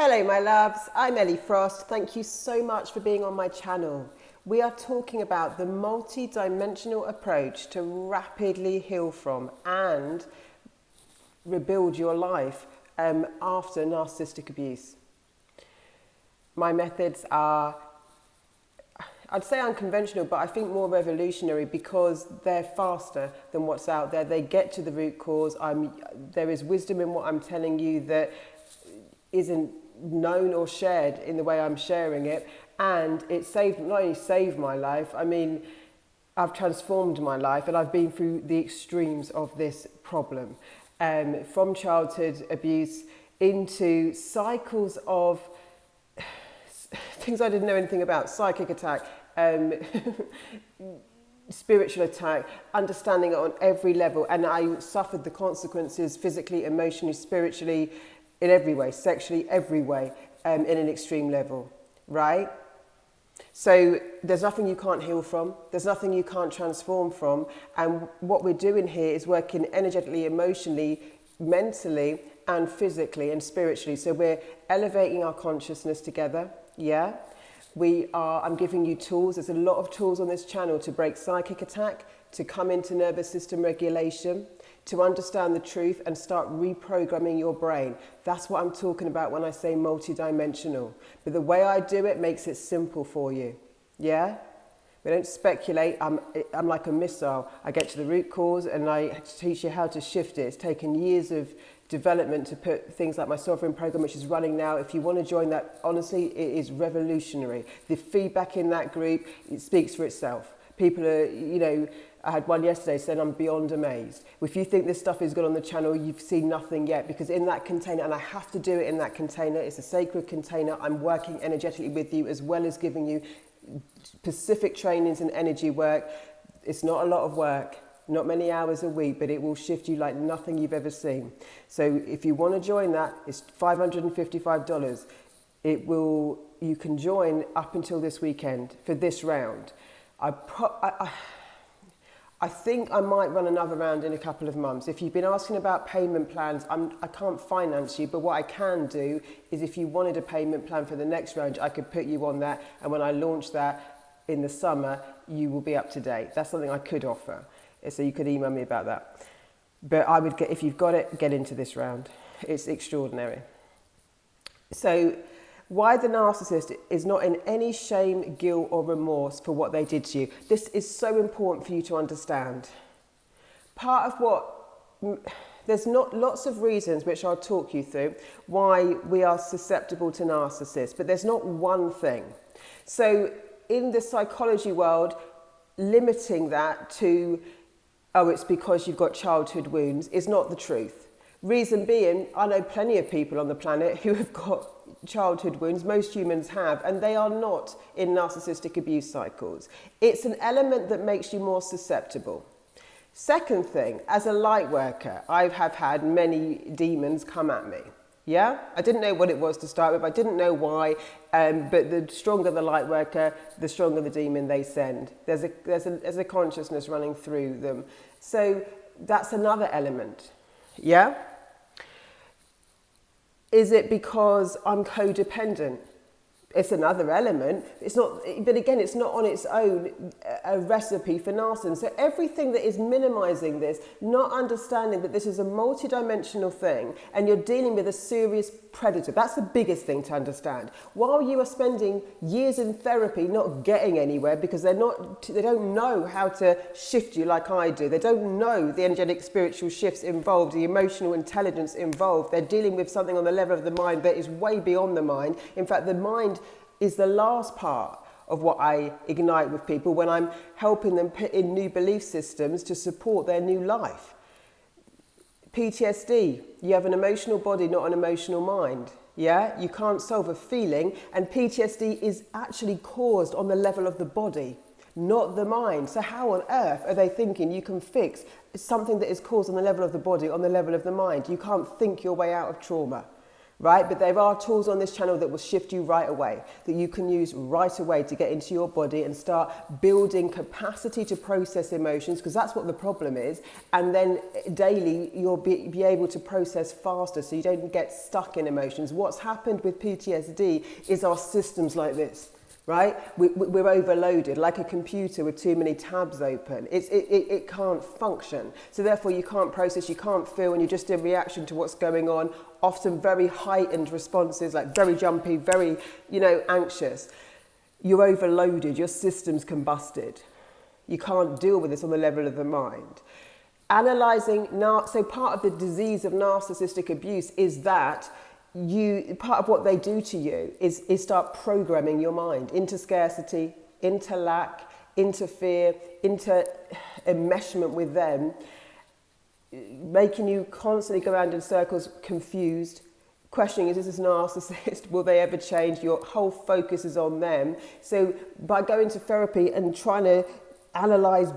Hello my loves, I'm Ellie Frost. Thank you so much for being on my channel. We are talking about the multi-dimensional approach to rapidly heal from and rebuild your life after narcissistic abuse. My methods are, I'd say unconventional, but I think more revolutionary because they're faster than what's out there. They get to the root cause. There is wisdom in what I'm telling you that isn't known or shared in the way I'm sharing it, and it not only saved my life, I mean I've transformed my life, and I've been through the extremes of this problem, from childhood abuse into cycles of things I didn't know anything about: psychic attack, spiritual attack, understanding it on every level, and I suffered the consequences physically, emotionally, spiritually, in every way, sexually, every way, in an extreme level, right? So there's nothing you can't heal from. There's nothing you can't transform from. And what we're doing here is working energetically, emotionally, mentally, and physically and spiritually. So we're elevating our consciousness together, yeah? I'm giving you tools. There's a lot of tools on this channel to break psychic attack, to come into nervous system regulation, to understand the truth and start reprogramming your brain. That's what I'm talking about when I say multidimensional. But the way I do it makes it simple for you. Yeah? We don't speculate. I'm like a missile. I get to the root cause and I teach you how to shift it. It's taken years of development to put things like my sovereign program, which is running now. If you want to join that, honestly, it is revolutionary. The feedback in that group, it speaks for itself. People are, I had one yesterday saying I'm beyond amazed. If you think this stuff is good on the channel, you've seen nothing yet, because in that container, and I have to do it in that container, it's a sacred container, I'm working energetically with you as well as giving you specific trainings and energy work. It's not a lot of work, not many hours a week, but it will shift you like nothing you've ever seen. So if you want to join that, it's $555. You can join up until this weekend for this round. I think I might run another round in a couple of months. If you've been asking about payment plans, I can't finance you, but what I can do is if you wanted a payment plan for the next round, I could put you on that, and when I launch that in the summer, you will be up to date. That's something I could offer. So you could email me about that. But I would if you've got it, get into this round. It's extraordinary. So why the narcissist is not in any shame, guilt or remorse for what they did to you. This is so important for you to understand. Part of there's not lots of reasons which I'll talk you through why we are susceptible to narcissists, but there's not one thing. So in the psychology world, limiting that to, oh, it's because you've got childhood wounds is not the truth. Reason being, I know plenty of people on the planet who have got childhood wounds, most humans have, and they are not in narcissistic abuse cycles. It's an element that makes you more susceptible. Second thing, as a light worker, I have had many demons come at me. Yeah? I didn't know what it was to start with, I didn't know why, but the stronger the light worker, the stronger the demon they send. There's a consciousness running through them. So that's another element. Yeah? Is it because I'm codependent? It's another element. It's not, but again, it's not on its own a recipe for narcissism. So everything that is minimizing this, not understanding that this is a multidimensional thing and you're dealing with a serious predator. That's the biggest thing to understand. While you are spending years in therapy not getting anywhere because they don't know how to shift you like I do. They don't know the energetic spiritual shifts involved, the emotional intelligence involved. They're dealing with something on the level of the mind that is way beyond the mind. In fact, the mind is the last part of what I ignite with people when I'm helping them put in new belief systems to support their new life. PTSD, you have an emotional body, not an emotional mind. Yeah, you can't solve a feeling, and PTSD is actually caused on the level of the body, not the mind. So how on earth are they thinking you can fix something that is caused on the level of the body, on the level of the mind? You can't think your way out of trauma. right? But there are tools on this channel that will shift you right away, that you can use right away to get into your body and start building capacity to process emotions, because that's what the problem is. And then daily, you'll be able to process faster so you don't get stuck in emotions. What's happened with PTSD is our systems like this. Right? We're overloaded, like a computer with too many tabs open. It can't function. So therefore you can't process, you can't feel, and you're just in reaction to what's going on. Often very heightened responses, like very jumpy, very, anxious. You're overloaded, your system's combusted. You can't deal with this on the level of the mind. Analysing, so part of the disease of narcissistic abuse is that part of what they do to you is start programming your mind into scarcity, into lack, into fear, into enmeshment with them, making you constantly go around in circles, confused, questioning, is this a narcissist? Will they ever change? Your whole focus is on them. So by going to therapy and trying to analyse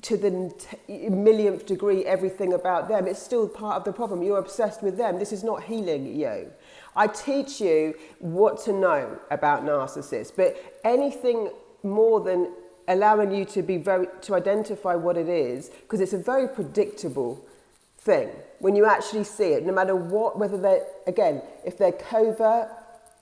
to the millionth degree everything about them, it's still part of the problem. You're obsessed with them. This is not healing you. I teach you what to know about narcissists, but anything more than allowing you to identify what it is, because it's a very predictable thing when you actually see it, no matter what, whether they're, again, if they're covert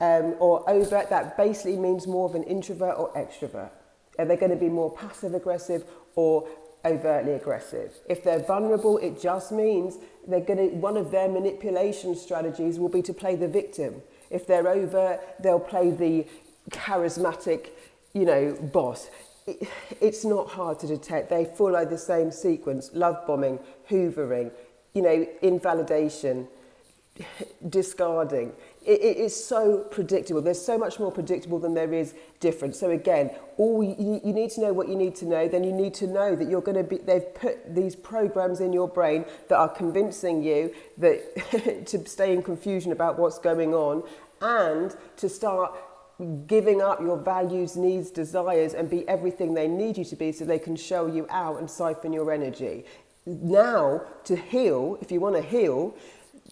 or overt, that basically means more of an introvert or extrovert. Are they going to be more passive aggressive or overtly aggressive? If they're vulnerable, it just means one of their manipulation strategies will be to play the victim. If they're overt, they'll play the charismatic, boss. It's not hard to detect. They follow the same sequence: love bombing, hoovering, invalidation, discarding. It's so predictable. There's so much more predictable than there is different. So again, you need to know what you need to know. Then you need to know that they've put these programs in your brain that are convincing you that to stay in confusion about what's going on, and to start giving up your values, needs, desires, and be everything they need you to be so they can show you out and siphon your energy. Now, to heal, if you want to heal,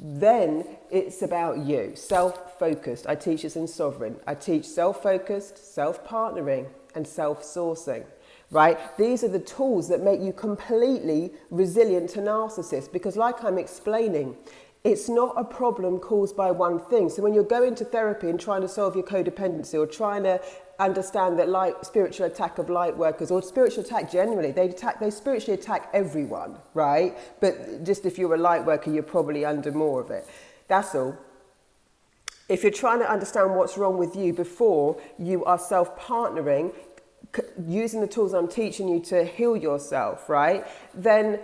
then it's about you, self-focused. I teach this in Sovereign. I teach self-focused, self-partnering, and self-sourcing, right? These are the tools that make you completely resilient to narcissists, because like I'm explaining, it's not a problem caused by one thing. So when you're going to therapy and trying to solve your codependency, or trying to understand that spiritual attack of light workers, or spiritual attack generally, they spiritually attack everyone, right? But just if you're a light worker, you're probably under more of it. That's all. If you're trying to understand what's wrong with you before you are self-partnering, using the tools I'm teaching you to heal yourself, right? Then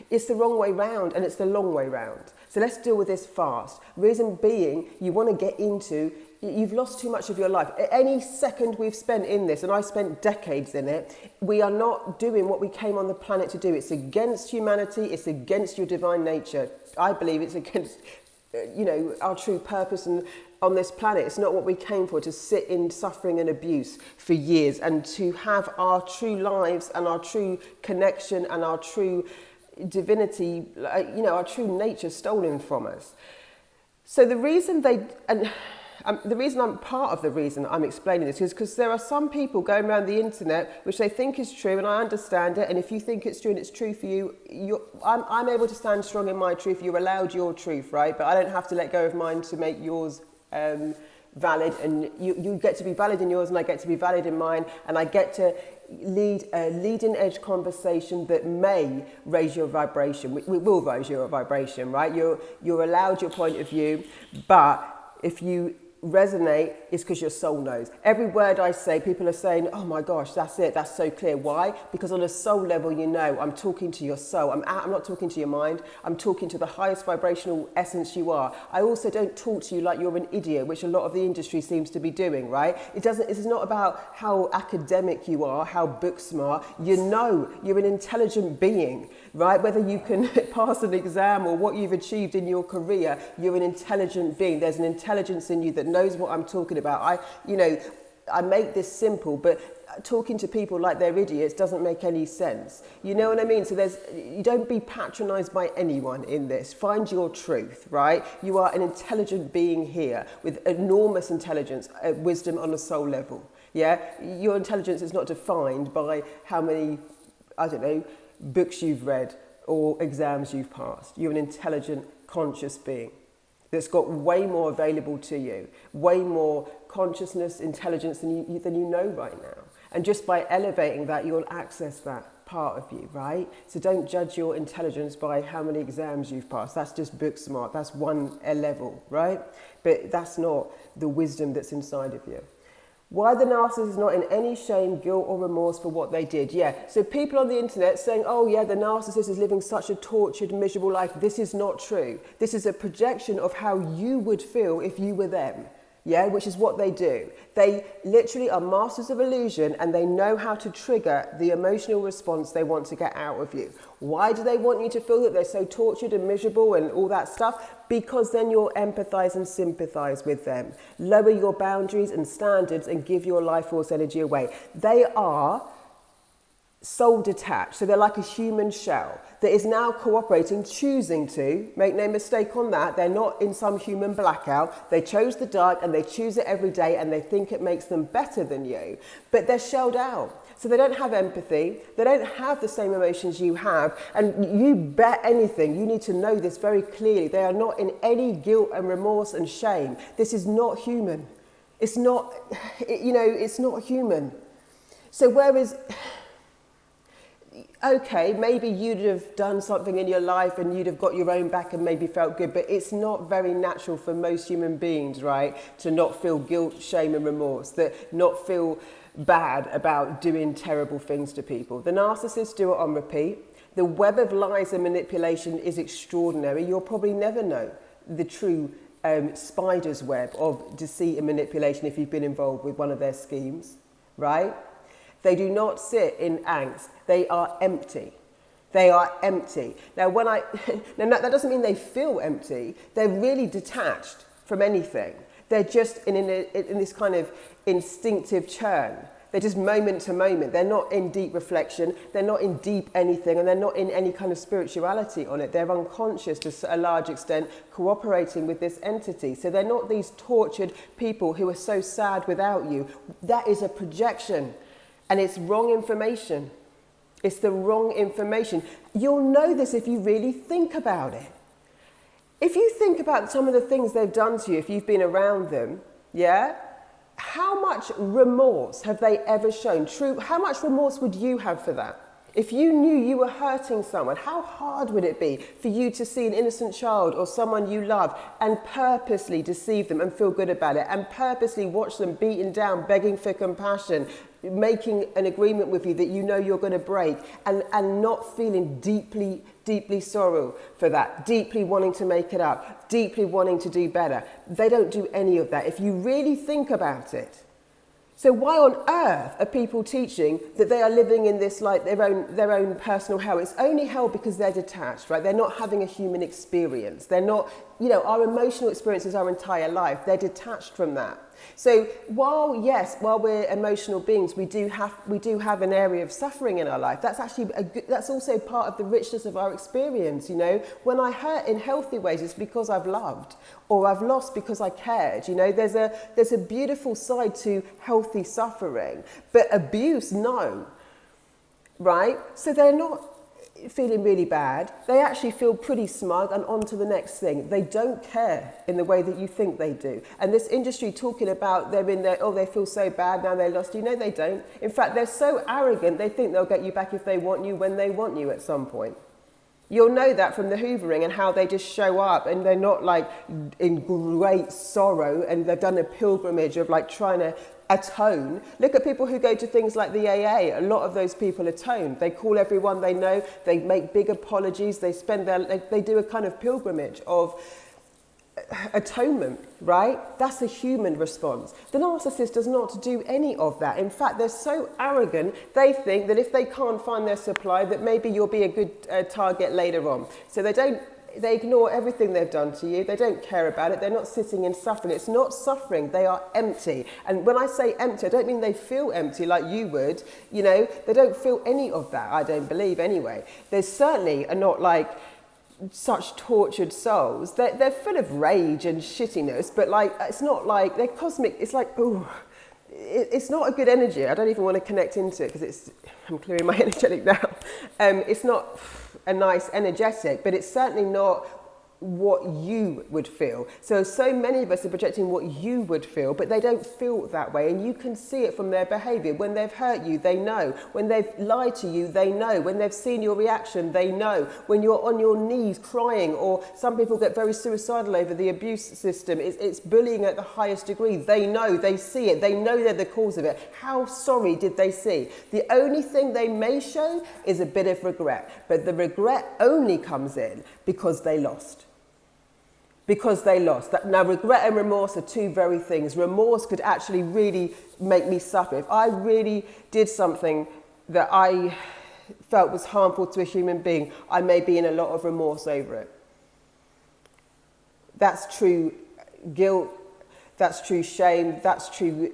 it's the wrong way round, and it's the long way round. So let's deal with this fast. Reason being, you want to get into, you've lost too much of your life. Any second we've spent in this, and I spent decades in it, we are not doing what we came on the planet to do. It's against humanity. It's against your divine nature. I believe it's against, our true purpose and on this planet. It's not what we came for, to sit in suffering and abuse for years, and to have our true lives and our true connection and our true divinity, our true nature stolen from us. So the reason I'm explaining this is because there are some people going around the internet which they think is true, and I understand it. And if you think it's true and it's true for you, I'm able to stand strong in my truth. You're allowed your truth, right? But I don't have to let go of mine to make yours valid, and you get to be valid in yours, and I get to be valid in mine, and I get to lead a leading edge conversation that may raise your vibration. We will raise your vibration, right? You're allowed your point of view, but if you resonate, it's because your soul knows. Every word I say, people are saying, oh my gosh, that's it, that's so clear. Why? Because on a soul level, I'm talking to your soul. I'm not talking to your mind. I'm talking to the highest vibrational essence you are. I also don't talk to you like you're an idiot, which a lot of the industry seems to be doing, right? It's not about how academic you are, how book smart. You're an intelligent being, right? Whether you can pass an exam or what you've achieved in your career, you're an intelligent being. There's an intelligence in you that knows what I'm talking about. I make this simple, but talking to people like they're idiots doesn't make any sense. You know what I mean? So you don't be patronized by anyone in this. Find your truth, right? You are an intelligent being here with enormous intelligence, wisdom on a soul level. Yeah? Your intelligence is not defined by how many, I don't know, books you've read or exams you've passed. You're an intelligent, conscious being that's got way more available to you, way more consciousness, intelligence than you know right now. And just by elevating that, you'll access that part of you, right? So don't judge your intelligence by how many exams you've passed. That's just book smart. That's one level, right? But that's not the wisdom that's inside of you. Why the narcissist is not in any shame, guilt or remorse for what they did. Yeah, so people on the internet saying, oh yeah, the narcissist is living such a tortured, miserable life. This is not true. This is a projection of how you would feel if you were them. Yeah, which is what they do. They literally are masters of illusion, and they know how to trigger the emotional response they want to get out of you. Why do they want you to feel that they're so tortured and miserable and all that stuff? Because then you'll empathize and sympathize with them. Lower your boundaries and standards and give your life force energy away. They are soul detached, so they're like a human shell that is now cooperating, choosing to, make no mistake on that, they're not in some human blackout, they chose the dark and they choose it every day and they think it makes them better than you, but they're shelled out. So they don't have empathy, they don't have the same emotions you have, and you bet anything, you need to know this very clearly, they are not in any guilt and remorse and shame. This is not human. It's not, it's not human. So whereas, okay, maybe you'd have done something in your life and you'd have got your own back and maybe felt good, but it's not very natural for most human beings, right, to not feel guilt, shame and remorse, that not feel bad about doing terrible things to people. The narcissists do it on repeat. The web of lies and manipulation is extraordinary. You'll probably never know the true spider's web of deceit and manipulation if you've been involved with one of their schemes, right? They do not sit in angst. They are empty. They are empty. Now, that doesn't mean they feel empty. They're really detached from anything. They're just in this kind of instinctive churn. They're just moment to moment. They're not in deep reflection. They're not in deep anything, and they're not in any kind of spirituality on it. They're unconscious to a large extent, cooperating with this entity. So they're not these tortured people who are so sad without you. That is a projection. And it's wrong information. It's the wrong information. You'll know this if you really think about it. If you think about some of the things they've done to you, if you've been around them, yeah? How much remorse have they ever shown? How much remorse would you have for that? If you knew you were hurting someone, how hard would it be for you to see an innocent child or someone you love and purposely deceive them and feel good about it, and purposely watch them beaten down, begging for compassion, making an agreement with you that you know you're going to break, and not feeling deeply, deeply sorrow for that, deeply wanting to make it up, deeply wanting to do better? They don't do any of that if you really think about it. So why on earth are people teaching that they are living in this like their own personal hell? It's only hell because they're detached, right? They're not having a human experience. They're not, our emotional experience is our entire life. They're detached from that. So while we're emotional beings, we do have an area of suffering in our life. That's actually that's also part of the richness of our experience. When I hurt in healthy ways, it's because I've loved, or I've lost because I cared. There's a beautiful side to healthy suffering, but abuse, no, right? So they're not feeling really bad. They actually feel pretty smug and on to the next thing. They don't care in the way that you think they do. And this industry talking about they're in there, they feel so bad now they lost you. No, they don't. In fact, they're so arrogant, they think they'll get you back if they want you when they want you at some point. You'll know that from the hoovering and how they just show up, and they're not like in great sorrow and they've done a pilgrimage of like trying to atone. Look at people who go to things like the AA. A lot of those people atone. They call everyone they know. They make big apologies. They do a kind of pilgrimage of atonement, right? That's a human response. The narcissist does not do any of that. In fact, they're so arrogant, they think that if they can't find their supply, that maybe you'll be a good target later on. So they don't they ignore everything they've done to you. They don't care about it. They're not sitting in suffering. It's not suffering. They are empty. And when I say empty, I don't mean they feel empty like you would. You know, they don't feel any of that, I don't believe anyway. They certainly are not like such tortured souls. They're full of rage and shittiness, but like, it's not like, they're cosmic. It's like, ooh, it's not a good energy. I don't even want to connect into it because I'm clearing my energetic now. It's not a nice energetic, but it's certainly not what you would feel. So many of us are projecting what you would feel, but they don't feel that way. And you can see it from their behavior. When they've hurt you, they know. When they've lied to you, they know. When they've seen your reaction, they know. When you're on your knees crying, or some people get very suicidal over the abuse system, it's bullying at the highest degree. They know, they see it. They know they're the cause of it. How sorry did they see? The only thing they may show is a bit of regret, but the regret only comes in because they lost. Because they lost. Now, regret and remorse are two very things. Remorse could actually really make me suffer. If I really did something that I felt was harmful to a human being, I may be in a lot of remorse over it. That's true guilt, that's true shame, that's true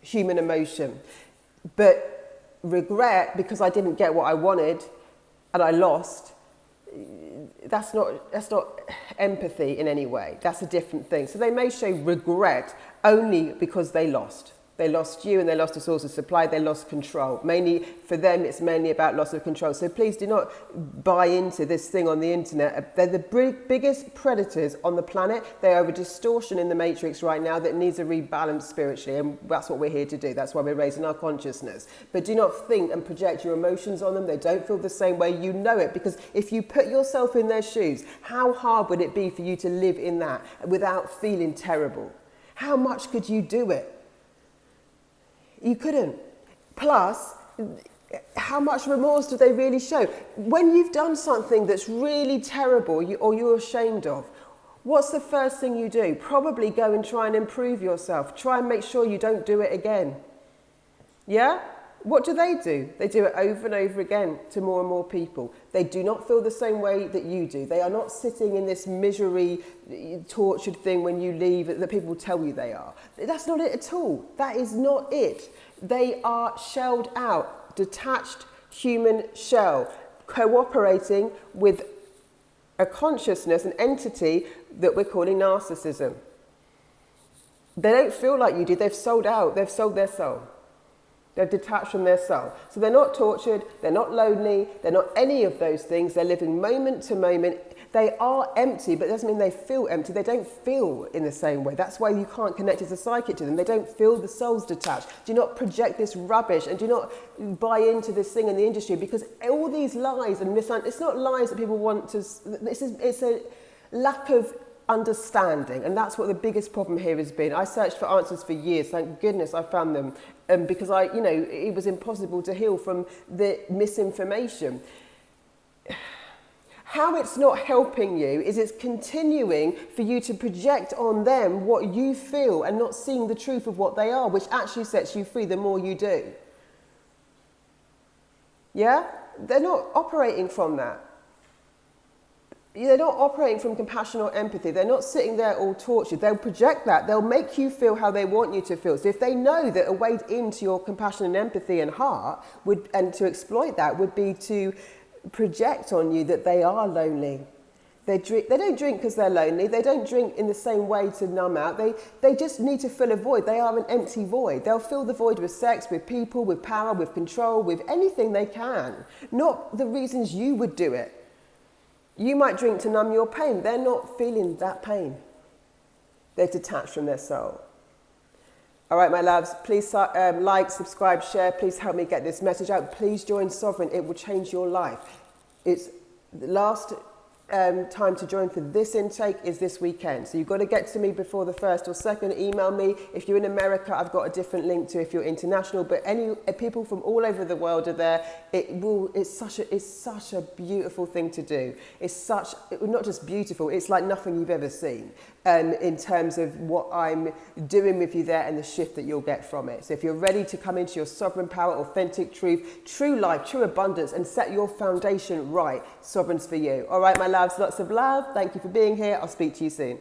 human emotion. But regret, because I didn't get what I wanted and I lost, that's not empathy in any way. That's a different thing. So they may show regret only because they lost. They lost you and they lost a source of supply. They lost control. Mainly for them, it's mainly about loss of control. So please do not buy into this thing on the internet. They're the biggest predators on the planet. They are a distortion in the matrix right now that needs a rebalance spiritually. And that's what we're here to do. That's why we're raising our consciousness. But do not think and project your emotions on them. They don't feel the same way. You know it. Because if you put yourself in their shoes, how hard would it be for you to live in that without feeling terrible? How much could you do it? You couldn't. Plus, how much remorse do they really show? When you've done something that's really terrible or you're ashamed of, what's the first thing you do? Probably go and try and improve yourself. Try and make sure you don't do it again. Yeah? What do? They do it over and over again to more and more people. They do not feel the same way that you do. They are not sitting in this misery, tortured thing when you leave that people tell you they are. That's not it at all. That is not it. They are shelled out, detached human shell, cooperating with a consciousness, an entity that we're calling narcissism. They don't feel like you do. They've sold out. They've sold their soul. They've detached from their soul. So they're not tortured, they're not lonely, they're not any of those things. They're living moment to moment. They are empty, but it doesn't mean they feel empty. They don't feel in the same way. That's why you can't connect as a psychic to them. They don't feel the soul's detached. Do not project this rubbish and do not buy into this thing in the industry, because all these lies and it's not lies that people want to, it's a lack of understanding, and that's what the biggest problem here has been. I searched for answers for years. Thank goodness I found them, because it was impossible to heal from the misinformation. How it's not helping you is it's continuing for you to project on them what you feel and not seeing the truth of what they are, which actually sets you free the more you do. Yeah? They're not operating from that. They're not operating from compassion or empathy. They're not sitting there all tortured. They'll project that. They'll make you feel how they want you to feel. So if they know that a way into your compassion and empathy and heart and to exploit that would be to project on you that they are lonely. They don't drink because they're lonely. They don't drink in the same way to numb out. They just need to fill a void. They are an empty void. They'll fill the void with sex, with people, with power, with control, with anything they can. Not the reasons you would do it. You might drink to numb your pain. They're not feeling that pain. They're detached from their soul. All right, my loves, please like, subscribe, share. Please help me get this message out. Please join Sovereign. It will change your life. It's the last time to join for this intake is this weekend. So you've got to get to me before the 1st or 2nd. Email me. If you're in America, I've got a different link to if you're international. But any people from all over the world are there. It's such a beautiful thing to do. It's not just beautiful. It's like nothing you've ever seen. in terms of what I'm doing with you there and the shift that you'll get from it. So if you're ready to come into your sovereign power, authentic truth, true life, true abundance, and set your foundation right, Sovereign's for you. All right, my loves, lots of love. Thank you for being here. I'll speak to you soon.